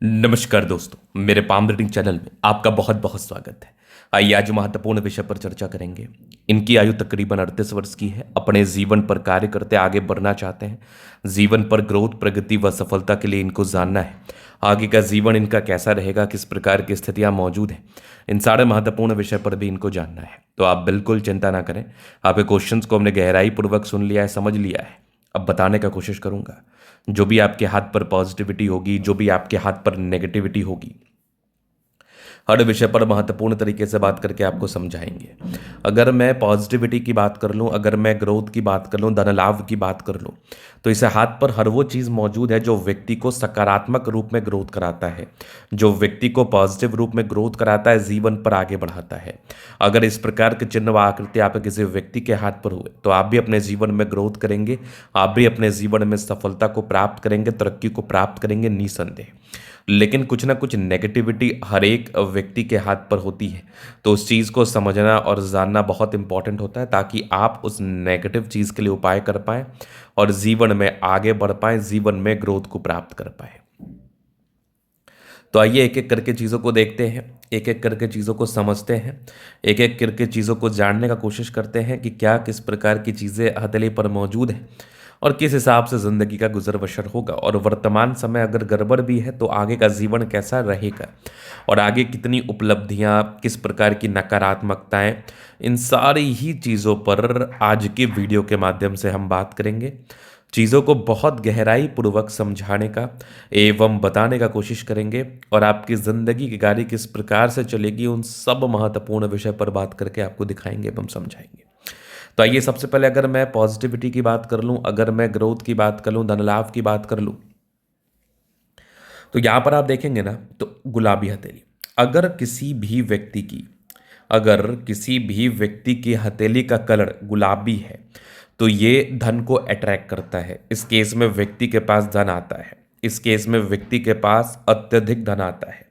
नमस्कार दोस्तों, मेरे पाम रीडिंग चैनल में आपका बहुत बहुत स्वागत है। आइए आज महत्वपूर्ण विषय पर चर्चा करेंगे। इनकी आयु तकरीबन 38 वर्ष की है। अपने जीवन पर कार्य करते आगे बढ़ना चाहते हैं। जीवन पर ग्रोथ, प्रगति व सफलता के लिए इनको जानना है आगे का जीवन इनका कैसा रहेगा, किस प्रकार की स्थितियां मौजूद हैं। इन सारे महत्वपूर्ण विषय पर भी इनको जानना है। तो आप बिल्कुल चिंता ना करें। आपके क्वेश्चंस को हमने गहराई पूर्वक सुन लिया है, समझ लिया है। अब बताने का कोशिश करूंगा। जो भी आपके हाथ पर पॉजिटिविटी होगी, जो भी आपके हाथ पर नेगेटिविटी होगी, हर विषय पर महत्वपूर्ण तरीके से बात करके आपको समझाएंगे। अगर मैं पॉजिटिविटी की बात कर लूं, अगर मैं ग्रोथ की बात कर लूं, धन लाभ की बात कर लूं, तो इस हाथ पर हर वो चीज़ मौजूद है जो व्यक्ति को सकारात्मक रूप में ग्रोथ कराता है, जो व्यक्ति को पॉजिटिव रूप में ग्रोथ कराता है, जीवन पर आगे बढ़ाता है। अगर इस प्रकार के चिन्ह व आकृति आप किसी व्यक्ति के हाथ पर हुए तो आप भी अपने जीवन में ग्रोथ करेंगे, आप भी अपने जीवन में सफलता को प्राप्त करेंगे, तरक्की को प्राप्त करेंगे निसंदेह। लेकिन कुछ ना कुछ नेगेटिविटी हर एक व्यक्ति के हाथ पर होती है, तो उस चीज़ को समझना और जानना बहुत इंपॉर्टेंट होता है, ताकि आप उस नेगेटिव चीज़ के लिए उपाय कर पाएँ और जीवन में आगे बढ़ पाएँ, जीवन में ग्रोथ को प्राप्त कर पाएँ। तो आइए एक एक करके चीज़ों को देखते हैं, एक एक करके चीज़ों को समझते हैं, एक एक करके चीज़ों को जानने का कोशिश करते हैं कि क्या किस प्रकार की चीज़ें हथेली पर मौजूद हैं और किस हिसाब से ज़िंदगी का गुजर बसर होगा, और वर्तमान समय अगर गड़बड़ भी है तो आगे का जीवन कैसा रहेगा और आगे कितनी उपलब्धियां, किस प्रकार की नकारात्मकताएं, इन सारी ही चीज़ों पर आज की वीडियो के माध्यम से हम बात करेंगे। चीज़ों को बहुत गहराई पूर्वक समझाने का एवं बताने का कोशिश करेंगे और आपकी ज़िंदगी की गाड़ी किस प्रकार से चलेगी, उन सब महत्वपूर्ण विषय पर बात करके आपको दिखाएंगे एवं समझाएंगे। तो आइए सबसे पहले अगर मैं पॉजिटिविटी की बात कर लूं, अगर मैं ग्रोथ की बात कर लूं, धन लाभ की बात कर लूं, तो यहां पर आप देखेंगे ना, तो गुलाबी हथेली। अगर किसी भी व्यक्ति की अगर किसी भी व्यक्ति की हथेली का कलर गुलाबी है तो ये धन को अट्रैक्ट करता है। इस केस में व्यक्ति के पास धन आता है, इस केस में व्यक्ति के पास अत्यधिक धन आता है।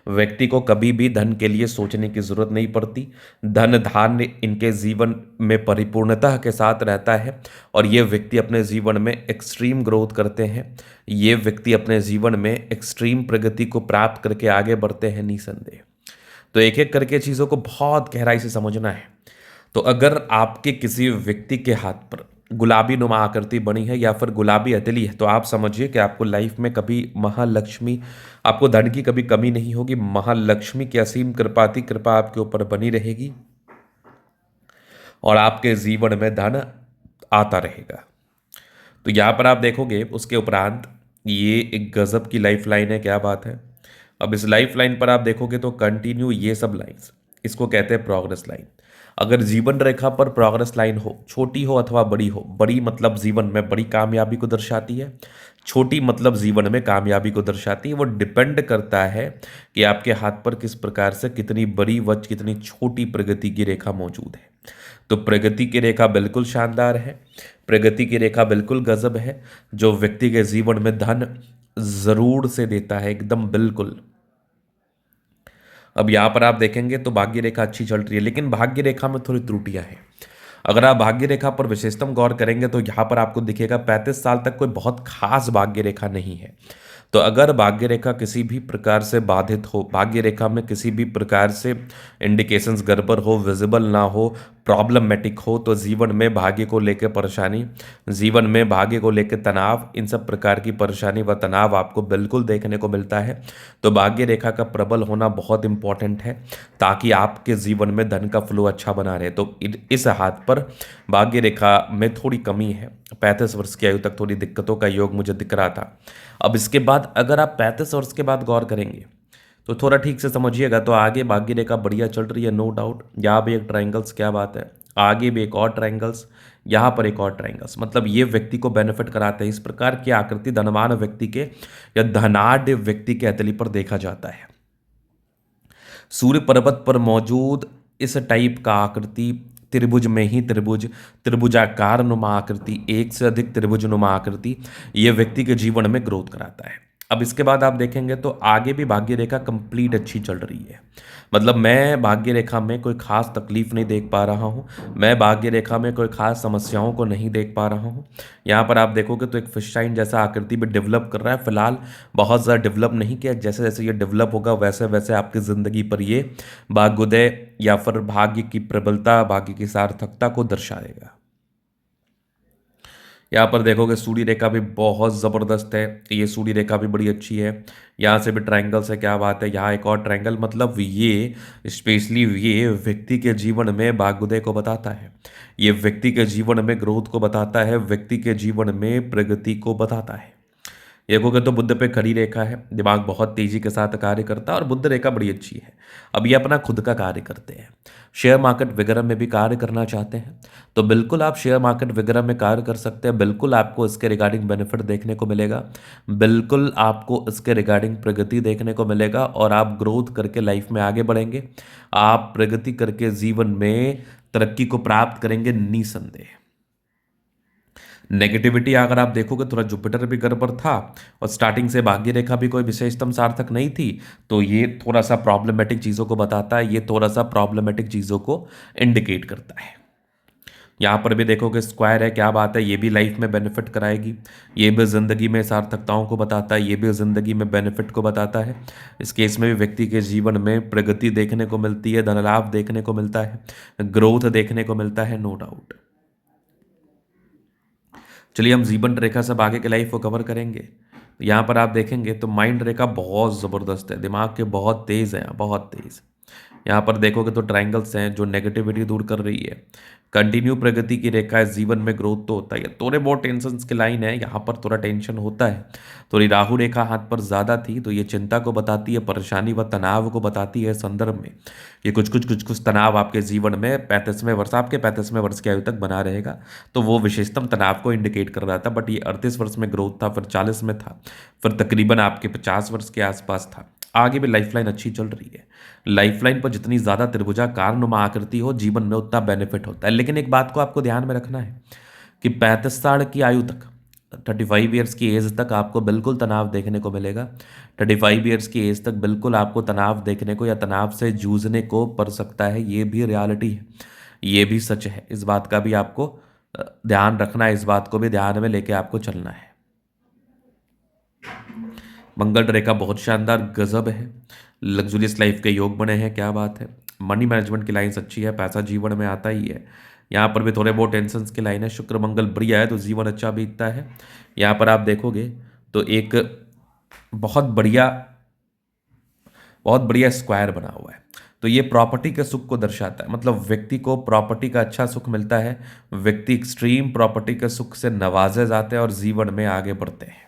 व्यक्ति को कभी भी धन के लिए सोचने की जरूरत नहीं पड़ती। धन धान्य इनके जीवन में परिपूर्णता के साथ रहता है और ये व्यक्ति अपने जीवन में एक्सट्रीम ग्रोथ करते हैं। ये व्यक्ति अपने जीवन में एक्सट्रीम प्रगति को प्राप्त करके आगे बढ़ते हैं निसंदेह। तो एक एक करके चीज़ों को बहुत गहराई से समझना है। तो अगर आपके किसी व्यक्ति के हाथ पर गुलाबी नुमा आकृति बनी है या फिर गुलाबी हथेली है, तो आप समझिए कि आपको लाइफ में कभी महालक्ष्मी, आपको धन की कभी कमी नहीं होगी। महालक्ष्मी की असीम कृपाति कृपा आपके ऊपर बनी रहेगी और आपके जीवन में धन आता रहेगा। तो यहाँ पर आप देखोगे उसके उपरांत ये एक गजब की लाइफ लाइन है, क्या बात है। अब इस लाइफ लाइन पर आप देखोगे तो कंटिन्यू ये सब लाइंस, इसको कहते हैं प्रोग्रेस लाइन। अगर जीवन रेखा पर प्रोग्रेस लाइन हो, छोटी हो अथवा बड़ी हो, बड़ी मतलब जीवन में बड़ी कामयाबी को दर्शाती है, छोटी मतलब जीवन में कामयाबी को दर्शाती है। वो डिपेंड करता है कि आपके हाथ पर किस प्रकार से कितनी बड़ी व कितनी छोटी प्रगति की रेखा मौजूद है। तो प्रगति की रेखा बिल्कुल शानदार है, प्रगति की रेखा बिल्कुल गजब है, जो व्यक्ति के जीवन में धन जरूर से देता है, एकदम बिल्कुल। अब यहां पर आप देखेंगे तो भाग्य रेखा अच्छी चल रही है, लेकिन भाग्य रेखा में थोड़ी त्रुटियां हैं। अगर आप भाग्य रेखा पर विशेषतम गौर करेंगे तो यहां पर आपको दिखेगा 35 साल तक कोई बहुत खास भाग्य रेखा नहीं है। तो अगर भाग्य रेखा किसी भी प्रकार से बाधित हो, भाग्य रेखा में किसी भी प्रकार से इंडिकेशंस गड़बड़ हो, विजिबल ना हो, प्रॉब्लमेटिक हो, तो जीवन में भाग्य को लेकर परेशानी, जीवन में भाग्य को लेकर तनाव, इन सब प्रकार की परेशानी व तनाव आपको बिल्कुल देखने को मिलता है। तो भाग्य रेखा का प्रबल होना बहुत इंपॉर्टेंट है, ताकि आपके जीवन में धन का फ्लो अच्छा बना रहे। तो इस हाथ पर भाग्य रेखा में थोड़ी कमी है। 35 वर्ष की आयु तक थोड़ी दिक्कतों का योग मुझे दिख रहा था। अब इसके बाद अगर आप 35 वर्ष के बाद गौर करेंगे तो थोड़ा ठीक से समझिएगा, तो आगे भाग्य रेखा बढ़िया चल रही है, नो डाउट। यहाँ भी एक ट्रायंगल्स, क्या बात है, आगे भी एक और ट्रायंगल्स, यहाँ पर एक और ट्रायंगल्स, मतलब ये व्यक्ति को बेनिफिट कराते हैं। इस प्रकार की आकृति धनवान व्यक्ति के या धनाढ़ व्यक्ति के हथेली पर देखा जाता है। सूर्य पर्वत पर मौजूद इस टाइप का आकृति, त्रिभुज में ही त्रिभुज, त्रिभुजाकार नुमा आकृति, एक से अधिक त्रिभुज नुमा आकृति, यह व्यक्ति के जीवन में ग्रोथ कराता है। अब इसके बाद आप देखेंगे तो आगे भी भाग्य रेखा कंप्लीट अच्छी चल रही है। मतलब मैं भाग्य रेखा में कोई खास तकलीफ नहीं देख पा रहा हूँ, मैं भाग्य रेखा में कोई खास समस्याओं को नहीं देख पा रहा हूँ। यहाँ पर आप देखोगे तो एक फिश साइन जैसा आकृति भी डेवलप कर रहा है। फिलहाल बहुत ज़्यादा डेवलप नहीं किया, जैसे जैसे ये डेवलप होगा वैसे वैसे आपकी ज़िंदगी पर ये भाग्योदय या फिर भाग्य की प्रबलता, भाग्य की सार्थकता को दर्शाएगा। यहाँ पर देखोगे सूर्य रेखा भी बहुत ज़बरदस्त है, ये सूर्य रेखा भी बड़ी अच्छी है। यहाँ से भी ट्रायंगल्स है, क्या बात है। यहाँ एक और ट्रायंगल, मतलब ये स्पेशली ये व्यक्ति के जीवन में भाग्योदय को बताता है, ये व्यक्ति के जीवन में ग्रोथ को बताता है, व्यक्ति के जीवन में प्रगति को बताता है। देखोगे तो बुध पे खड़ी रेखा है, दिमाग बहुत तेजी के साथ कार्य करता है और बुध रेखा बड़ी अच्छी है। अब ये अपना खुद का कार्य करते हैं, शेयर मार्केट वगैरह में भी कार्य करना चाहते हैं तो बिल्कुल आप शेयर मार्केट वगैरह में कार्य कर सकते हैं। बिल्कुल आपको इसके रिगार्डिंग बेनिफिट देखने को मिलेगा, बिल्कुल आपको इसके रिगार्डिंग प्रगति देखने को मिलेगा और आप ग्रोथ करके लाइफ में आगे बढ़ेंगे, आप प्रगति करके जीवन में तरक्की को प्राप्त करेंगे निसंदेह। नेगेटिविटी अगर आप देखोगे थोड़ा जुपिटर भी गड़बड़ था और स्टार्टिंग से भाग्य रेखा भी कोई विशेषतम सार्थक नहीं थी, तो ये थोड़ा सा प्रॉब्लमेटिक चीज़ों को बताता है, ये थोड़ा सा प्रॉब्लमेटिक चीज़ों को इंडिकेट करता है। यहाँ पर भी देखोगे स्क्वायर है, क्या बात है, ये भी लाइफ में बेनिफिट कराएगी, ये भी ज़िंदगी में सार्थकताओं को बताता है, ये भी ज़िंदगी में बेनिफिट को बताता है। इस केस में भी व्यक्ति के जीवन में प्रगति देखने को मिलती है, धन लाभ देखने को मिलता है, ग्रोथ देखने को मिलता है, नो डाउट। चलिए हम जीवन रेखा से आगे की लाइफ को कवर करेंगे। यहाँ पर आप देखेंगे तो माइंड रेखा बहुत ज़बरदस्त है, दिमाग के बहुत तेज़ है, बहुत तेज़। यहाँ पर देखोगे तो ट्रायंगल्स हैं जो नेगेटिविटी दूर कर रही है। कंटिन्यू प्रगति की रेखा है, जीवन में ग्रोथ तो होता ही है। थोड़े बहुत टेंशन की लाइन है, यहाँ पर थोड़ा टेंशन होता है। थोड़ी राहु रेखा हाथ पर ज़्यादा थी तो ये चिंता को बताती है, परेशानी व तनाव को बताती है। संदर्भ में ये कुछ तनाव आपके जीवन में 35वें वर्ष, आपके 35वें वर्ष की आयु तक बना रहेगा, तो वो विशेषतम तनाव को इंडिकेट कर रहा था। बट ये 38 वर्ष में ग्रोथ था, फिर 40 में था, फिर तकरीबन आपके 50 वर्ष के आसपास था। आगे भी लाइफलाइन अच्छी चल रही है। लाइफलाइन पर जितनी ज़्यादा त्रिभुजाकार नुमा आकृति हो जीवन में उतना बेनिफिट होता है। लेकिन एक बात को आपको ध्यान में रखना है कि 35 साल की आयु तक, 35 ईयर्स की एज तक आपको बिल्कुल तनाव देखने को मिलेगा। 35 ईयर्स की एज तक बिल्कुल आपको तनाव देखने को या तनाव से जूझने को पड़ सकता है। ये भी रियलिटी है, ये भी सच है। इस बात का भी आपको ध्यान रखना है, इस बात को भी ध्यान में लेके आपको चलना है। मंगल रेखा बहुत शानदार गजब है, लग्जूरियस लाइफ के योग बने हैं, क्या बात है। मनी मैनेजमेंट की लाइन्स अच्छी है, पैसा जीवन में आता ही है। यहाँ पर भी थोड़े बहुत टेंशन की लाइन है। शुक्र मंगल बढ़िया है तो जीवन अच्छा बीतता है। यहाँ पर आप देखोगे तो एक बहुत बढ़िया स्क्वायर बना हुआ है, तो ये प्रॉपर्टी के सुख को दर्शाता है। मतलब व्यक्ति को प्रॉपर्टी का अच्छा सुख मिलता है, व्यक्ति एक्सट्रीम प्रॉपर्टी के सुख से नवाजे जाते हैं और जीवन में आगे बढ़ते हैं।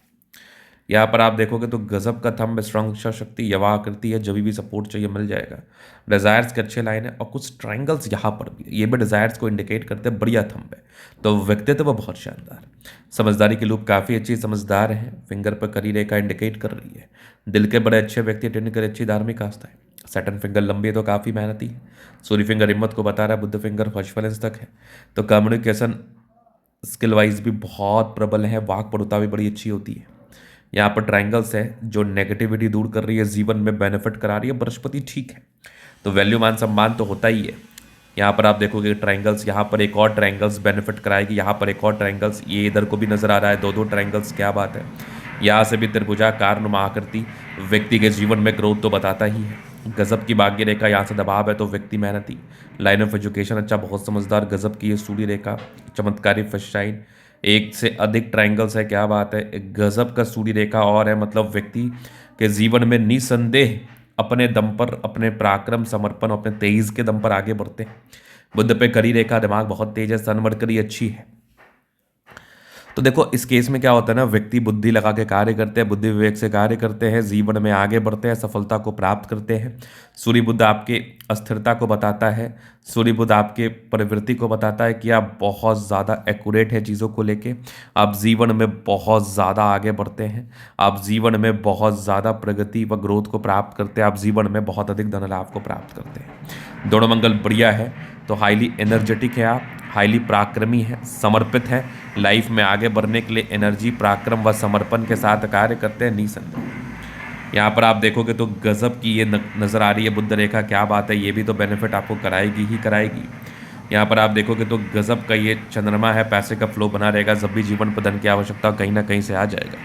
यहाँ पर आप देखोगे तो गजब का थंब, स्ट्रॉन्ग इच्छा शक्ति, यवा आकृति है, जब भी सपोर्ट चाहिए मिल जाएगा। डिजायर्स के अच्छे लाइन है और कुछ ट्रायंगल्स यहाँ पर भी, ये भी डिजायर्स को इंडिकेट करते हैं। बढ़िया थंब है, तो व्यक्तित्व वो बहुत शानदार। समझदारी की लूप काफ़ी अच्छी, समझदार है। फिंगर पर करी रेखा इंडिकेट कर रही है। दिल के बड़े अच्छे व्यक्ति, अटेंड कर अच्छी धार्मिक आस्था है। सैटर्न फिंगर लंबी है तो काफ़ी मेहनती है। सूर्य फिंगर हिम्मत को बता रहा है। बुध फिंगर हॉस्पिटल्स तक है, तो कम्युनिकेशन स्किल वाइज भी बहुत प्रबल है। वाक पटुता भी बड़ी अच्छी होती है। यहाँ पर ट्रायंगल्स है जो नेगेटिविटी दूर कर रही है, जीवन में बेनिफिट करा रही है। बृहस्पति ठीक है तो वैल्यू मान सम्मान तो होता ही है। यहाँ पर आप देखोगे ट्रायंगल्स, यहाँ पर एक और ट्रायंगल्स बेनिफिट कराएगी, यहाँ पर एक और ट्रायंगल्स, ये इधर को भी नजर आ रहा है, दो ट्रायंगल्स, क्या बात है। यहाँ से भी त्रिभुजाकार नुमा आकृति व्यक्ति के जीवन में ग्रोथ तो बताता ही है। गजब की भाग्य रेखा, यहाँ से दबाव है तो व्यक्ति मेहनती, लाइन ऑफ एजुकेशन अच्छा, बहुत समझदार। गजब की ये सूर्य रेखा, चमत्कारी फर्स्ट शाइन, एक से अधिक ट्रायंगल्स है, क्या बात है। एक गजब का सूर्य रेखा और है, मतलब व्यक्ति के जीवन में निसंदेह अपने दम पर, अपने पराक्रम, समर्पण, अपने तेज के दम पर आगे बढ़ते हैं। बुध पे करी रेखा, दिमाग बहुत तेज है, सन मरकरी अच्छी है। तो देखो इस केस में क्या होता है ना, व्यक्ति बुद्धि लगा के कार्य करते हैं, बुद्धि विवेक से कार्य करते हैं, जीवन में आगे बढ़ते हैं, सफलता को प्राप्त करते हैं। सूर्य बुध आपके अस्थिरता को बताता है, सूर्य बुध आपके प्रवृत्ति को बताता है कि आप बहुत ज़्यादा एक्यूरेट है चीज़ों को लेके, आप जीवन में बहुत ज़्यादा आगे बढ़ते हैं, आप जीवन में बहुत ज़्यादा प्रगति व ग्रोथ को प्राप्त करते हैं, आप जीवन में बहुत अधिक धन लाभ को प्राप्त करते हैं। दोनों मंगल बढ़िया है तो हाईली एनर्जेटिक है आप, हाईली पराक्रमी है, समर्पित है, लाइफ में आगे बढ़ने के लिए एनर्जी, पराक्रम व समर्पण के साथ कार्य करते हैं निसंदेह। यहाँ पर आप देखोगे तो गजब की ये नज़र आ रही है बुद्ध रेखा, क्या बात है, ये भी तो बेनिफिट आपको कराएगी ही कराएगी। यहाँ पर आप देखोगे तो गजब का ये चंद्रमा है, पैसे का फ्लो बना रहेगा, जब भी जीवन पर धन की आवश्यकता कहीं ना कहीं से आ जाएगा।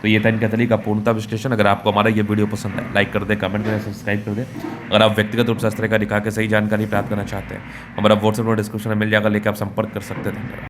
तो ये था इनका तली का पूर्णता विश्लेषण। अगर आपको हमारा ये वीडियो पसंद है, लाइक कर दे, कमेंट करें, सब्सक्राइब कर दे। अगर आप व्यक्तिगत रूप से इस तरह का दिखा के सही जानकारी प्राप्त करना चाहते हैं, हमारा व्हाट्सएप और डिस्क्रिप्शन में मिल जाएगा, लेकर आप संपर्क कर सकते हैं। धन्यवाद।